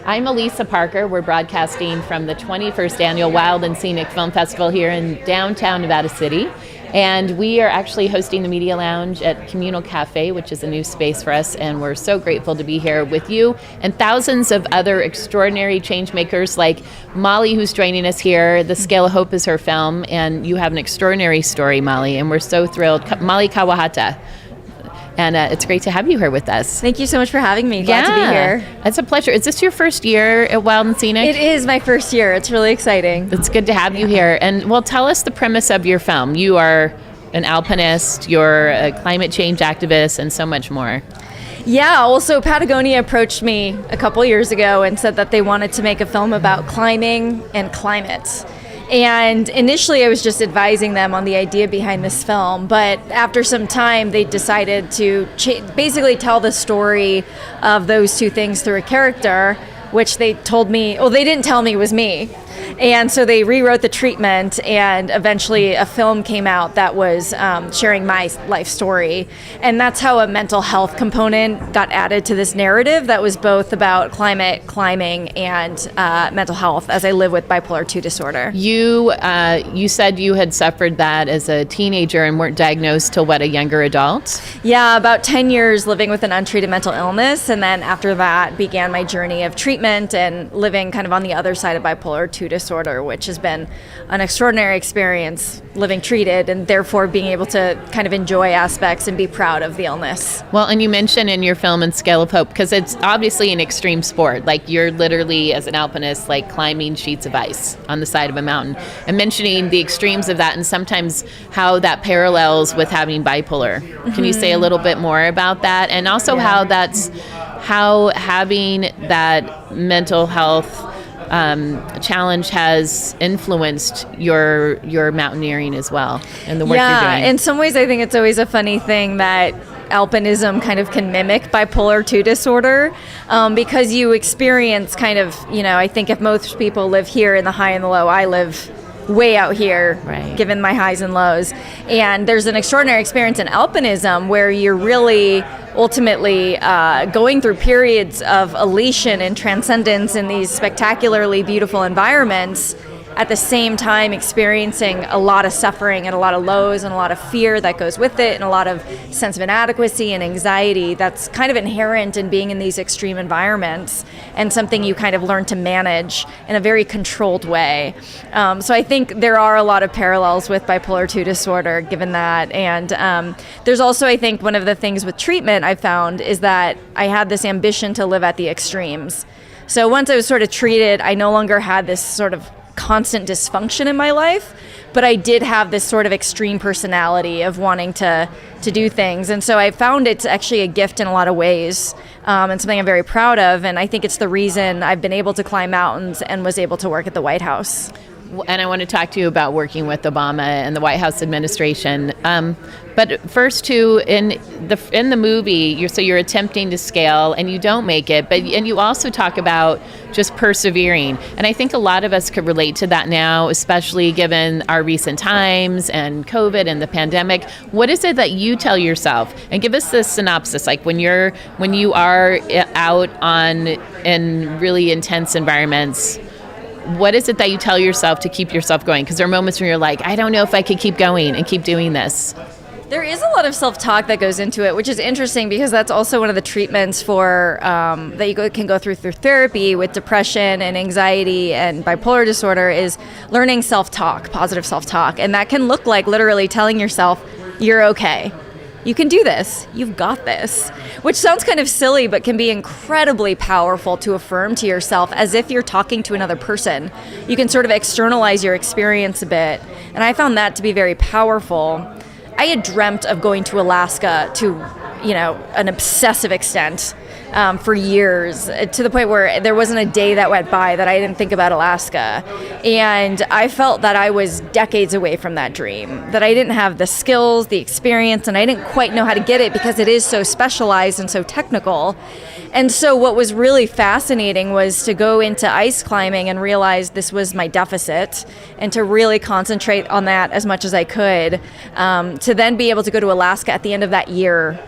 I'm Elisa Parker. We're broadcasting from the 21st Annual Wild and Scenic Film Festival here in downtown Nevada City. And we are actually hosting the Media Lounge at Communal Cafe, which is a new space for us. And we're so grateful to be here with you and thousands of other extraordinary change makers like Molly, who's joining us here. The Scale of Hope is her film. And you have an extraordinary story, Molly. And we're so thrilled. Molly Kawahata. And it's great to have you here with us. Thank you so much for having me. Glad to be here. It's a pleasure. Is this your first year at Wild and Scenic? It is my first year. It's really exciting. It's good to have you here. And well, tell us the premise of your film. You are an alpinist, you're a climate change activist, and so much more. Yeah, well, so Patagonia approached me a couple years ago and said that they wanted to make a film about climbing and climate. And initially I was just advising them on the idea behind this film, but after some time they decided to basically tell the story of those two things through a character, which they told me, well, they didn't tell me was me. And so they rewrote the treatment, and eventually a film came out that was sharing my life story. And that's how a mental health component got added to this narrative that was both about climate, climbing, and mental health, as I live with bipolar II disorder. You said you had suffered that as a teenager and weren't diagnosed till what, a younger adult? Yeah, about 10 years living with an untreated mental illness. And then after that began my journey of treatment and living kind of on the other side of bipolar II disorder, which has been an extraordinary experience living treated and therefore being able to kind of enjoy aspects and be proud of the illness. Well, and you mentioned in your film in Scale of Hope, because it's obviously an extreme sport, like you're literally as an alpinist like climbing sheets of ice on the side of a mountain, and mentioning the extremes of that and sometimes how that parallels with having bipolar. Mm-hmm. Can you say a little bit more about that, and also how having that mental health challenge has influenced your mountaineering as well and the work you're doing? Yeah, in some ways I think it's always a funny thing that alpinism kind of can mimic bipolar II disorder because you experience kind of, I think if most people live here in the high and the low, I live way out here, right, given my highs and lows. And there's an extraordinary experience in alpinism where you're really ultimately going through periods of elation and transcendence in these spectacularly beautiful environments, at the same time experiencing a lot of suffering and a lot of lows and a lot of fear that goes with it, and a lot of sense of inadequacy and anxiety that's kind of inherent in being in these extreme environments, and something you kind of learn to manage in a very controlled way. So I think there are a lot of parallels with bipolar II disorder given that. And there's also, I think, one of the things with treatment I found is that I had this ambition to live at the extremes. So once I was sort of treated, I no longer had this sort of constant dysfunction in my life, but I did have this sort of extreme personality of wanting to do things. And so I found it's actually a gift in a lot of ways, and something I'm very proud of. And I think it's the reason I've been able to climb mountains and was able to work at the White House. And I want to talk to you about working with Obama and the White House administration. But first, too, in the movie, you're attempting to scale and you don't make it. And you also talk about just persevering. And I think a lot of us could relate to that now, especially given our recent times and COVID and the pandemic. What is it that you tell yourself? And give us the synopsis, like when you are out in really intense environments. What is it that you tell yourself to keep yourself going? Because there are moments when you're like, I don't know if I could keep going and keep doing this. There is a lot of self-talk that goes into it, which is interesting because that's also one of the treatments for that you can go through therapy with depression and anxiety and bipolar disorder is learning self-talk, positive self-talk. And that can look like literally telling yourself, you're okay. You can do this. You've got this. Which sounds kind of silly, but can be incredibly powerful to affirm to yourself as if you're talking to another person. You can sort of externalize your experience a bit. And I found that to be very powerful. I had dreamt of going to Alaska to, an obsessive extent for years, to the point where there wasn't a day that went by that I didn't think about Alaska. And I felt that I was decades away from that dream, that I didn't have the skills, the experience, and I didn't quite know how to get it because it is so specialized and so technical. And so what was really fascinating was to go into ice climbing and realize this was my deficit, and to really concentrate on that as much as I could. To then be able to go to Alaska at the end of that year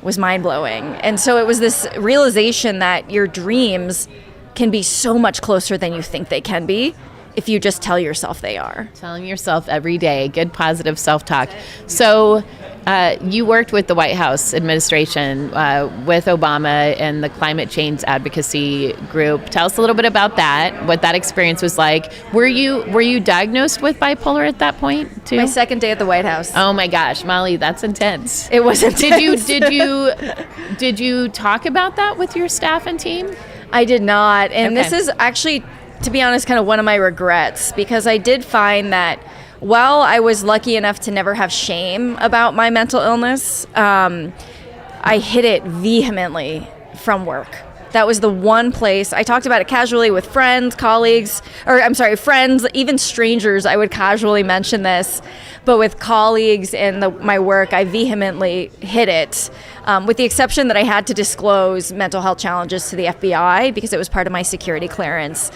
was mind-blowing. And so it was this realization that your dreams can be so much closer than you think they can be if you just tell yourself they are. Telling yourself every day, good positive self-talk. So you worked with the White House administration, with Obama and the climate change advocacy group. Tell us a little bit about that, what that experience was like. Were you diagnosed with bipolar at that point too? My second day at the White House. Oh my gosh, Molly, that's intense. It was intense. Did you talk about that with your staff and team? I did not. And Okay. this is actually, to be honest, kind of one of my regrets, because I did find that while I was lucky enough to never have shame about my mental illness, I hid it vehemently from work. That was the one place I talked about it casually with friends, friends, even strangers. I would casually mention this, but with colleagues in my work, I vehemently hid it, with the exception that I had to disclose mental health challenges to the FBI because it was part of my security clearance.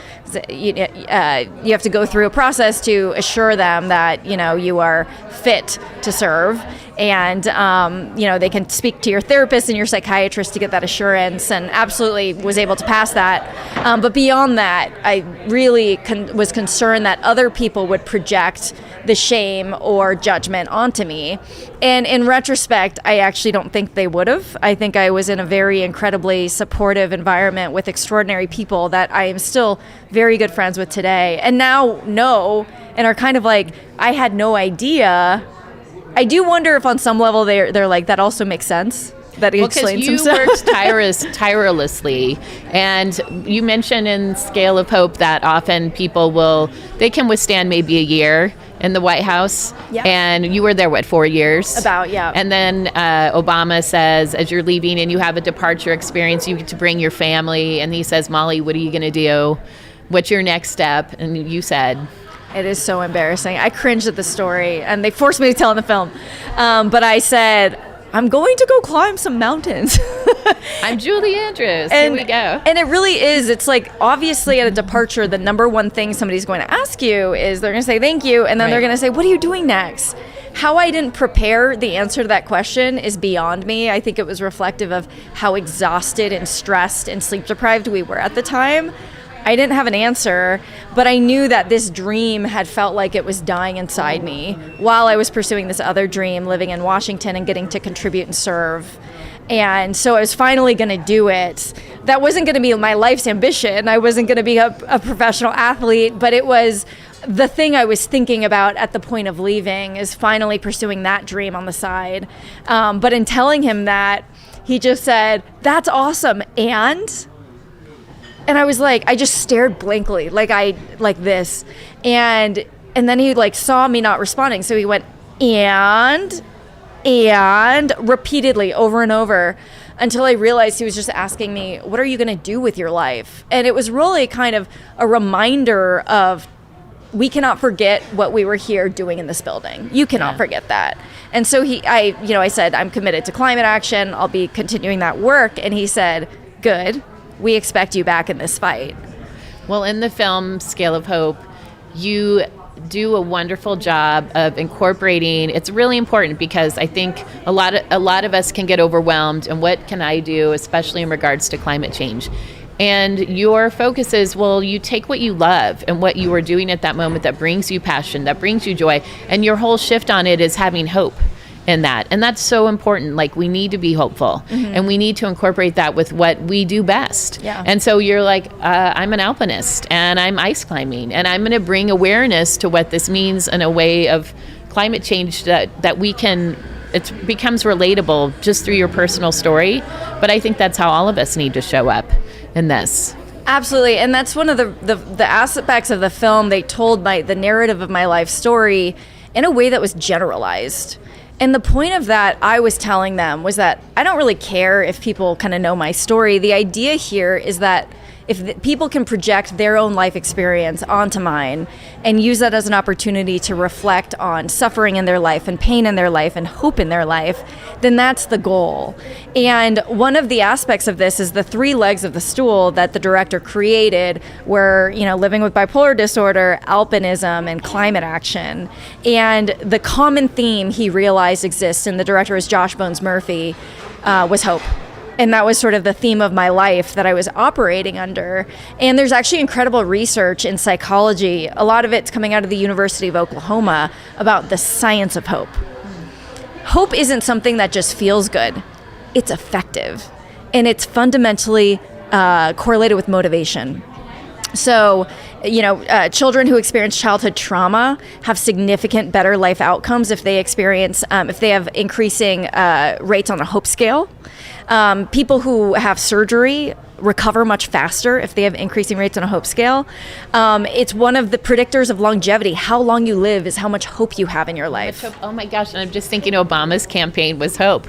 You have to go through a process to assure them that you are fit to serve. And, they can speak to your therapist and your psychiatrist to get that assurance, and absolutely was able to pass that. But beyond that, I really was concerned that other people would project the shame or judgment onto me. And in retrospect, I actually don't think they would have. I think I was in a very incredibly supportive environment with extraordinary people that I am still very good friends with today. And now know and are kind of like, I had no idea. I do wonder if on some level they're like, that also makes sense. That explains because you himself. worked tirelessly, and you mentioned in Scale of Hope that often people they can withstand maybe a year in the White House. Yeah. And you were there, 4 years? About, yeah. And then Obama says, as you're leaving and you have a departure experience, you get to bring your family, and he says, Molly, what are you going to do? What's your next step? And you said... It is so embarrassing. I cringed at the story, and they forced me to tell in the film. But I said, I'm going to go climb some mountains. I'm Julie Andrews. Here we go. And it really is. It's like, obviously at a departure, the number one thing somebody's going to ask you is they're going to say thank you, and then they're going to say, what are you doing next? How I didn't prepare the answer to that question is beyond me. I think it was reflective of how exhausted and stressed and sleep deprived we were at the time. I didn't have an answer, but I knew that this dream had felt like it was dying inside me while I was pursuing this other dream, living in Washington and getting to contribute and serve. And so I was finally going to do it. That wasn't going to be my life's ambition. I wasn't going to be a professional athlete, but it was the thing I was thinking about at the point of leaving, is finally pursuing that dream on the side. But in telling him that, he just said, that's awesome. And I was like, I just stared blankly, like this. And then he saw me not responding. So he went, and repeatedly over and over, until I realized he was just asking me, what are you going to do with your life? And it was really kind of a reminder of, we cannot forget what we were here doing in this building. You cannot forget that. And so I said, I'm committed to climate action. I'll be continuing that work. And he said, good. We expect you back in this fight. Well, in the film Scale of Hope, you do a wonderful job of incorporating. It's really important because I think a lot of us can get overwhelmed, and what can I do, especially in regards to climate change. And your focus is, you take what you love and what you are doing at that moment that brings you passion, that brings you joy, and your whole shift on it is having hope in that. And that's so important. We need to be hopeful, and we need to incorporate that with what we do best. Yeah. And so you're like, I'm an alpinist and I'm ice climbing, and I'm going to bring awareness to what this means in a way of climate change that we can, it becomes relatable just through your personal story. But I think that's how all of us need to show up in this. Absolutely. And that's one of the aspects of the film. They told the narrative of my life story in a way that was generalized. And the point of that I was telling them was that I don't really care if people kind of know my story. The idea here is that if people can project their own life experience onto mine and use that as an opportunity to reflect on suffering in their life and pain in their life and hope in their life, then that's the goal. And one of the aspects of this is the 3 legs of the stool that the director created were, living with bipolar disorder, alpinism, and climate action. And the common theme he realized exists, and the director is Josh Bones Murphy, was hope. And that was sort of the theme of my life that I was operating under. And there's actually incredible research in psychology. A lot of it's coming out of the University of Oklahoma about the science of hope. Hope isn't something that just feels good. It's effective. And it's fundamentally correlated with motivation. So, children who experience childhood trauma have significant better life outcomes if they have increasing rates on a hope scale. People who have surgery recover much faster if they have increasing rates on a hope scale. It's one of the predictors of longevity. How long you live is how much hope you have in your life. Oh my gosh, and I'm just thinking Obama's campaign was hope.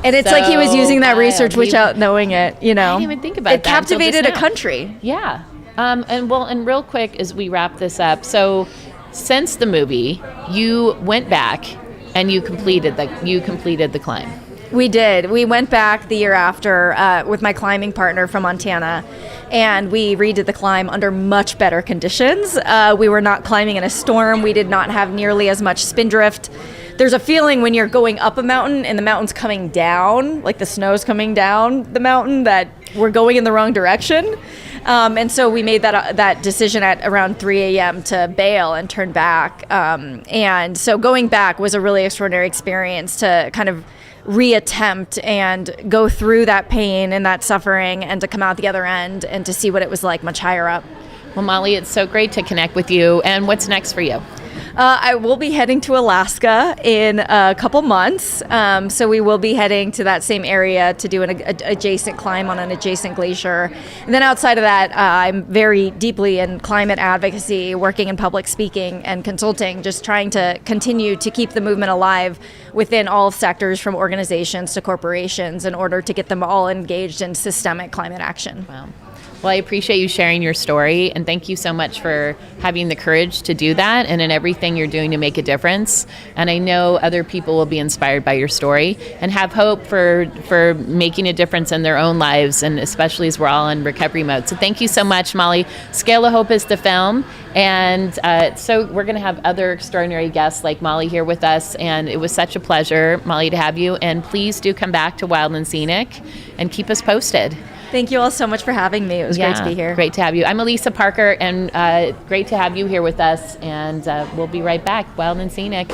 And it's like he was using that research without knowing it, I didn't even think about it that. It captivated a country. Yeah. And real quick as we wrap this up, so since the movie, you went back and you completed the climb. We did. We went back the year after with my climbing partner from Montana, and we redid the climb under much better conditions. We were not climbing in a storm. We did not have nearly as much spindrift. There's a feeling when you're going up a mountain and the mountain's coming down, like the snow's coming down the mountain, that we're going in the wrong direction. And so we made that decision at around 3 a.m. to bail and turn back. And so going back was a really extraordinary experience to kind of reattempt and go through that pain and that suffering and to come out the other end and to see what it was like much higher up. Well, Molly, it's so great to connect with you. And what's next for you? I will be heading to Alaska in a couple months. So we will be heading to that same area to do an adjacent climb on an adjacent glacier. And then outside of that, I'm very deeply in climate advocacy, working in public speaking and consulting, just trying to continue to keep the movement alive within all sectors from organizations to corporations in order to get them all engaged in systemic climate action. Wow. Well, I appreciate you sharing your story, and thank you so much for having the courage to do that and in everything you're doing to make a difference. And I know other people will be inspired by your story and have hope for making a difference in their own lives, and especially as we're all in recovery mode. So thank you so much, Molly. Scale of Hope is the film, and so we're going to have other extraordinary guests like Molly here with us, and it was such a pleasure, Molly, to have you. And please do come back to Wild and Scenic and keep us posted. Thank you all so much for having me. It was great to be here. Great to have you. I'm Elisa Parker, and great to have you here with us. And we'll be right back. Wild and Scenic.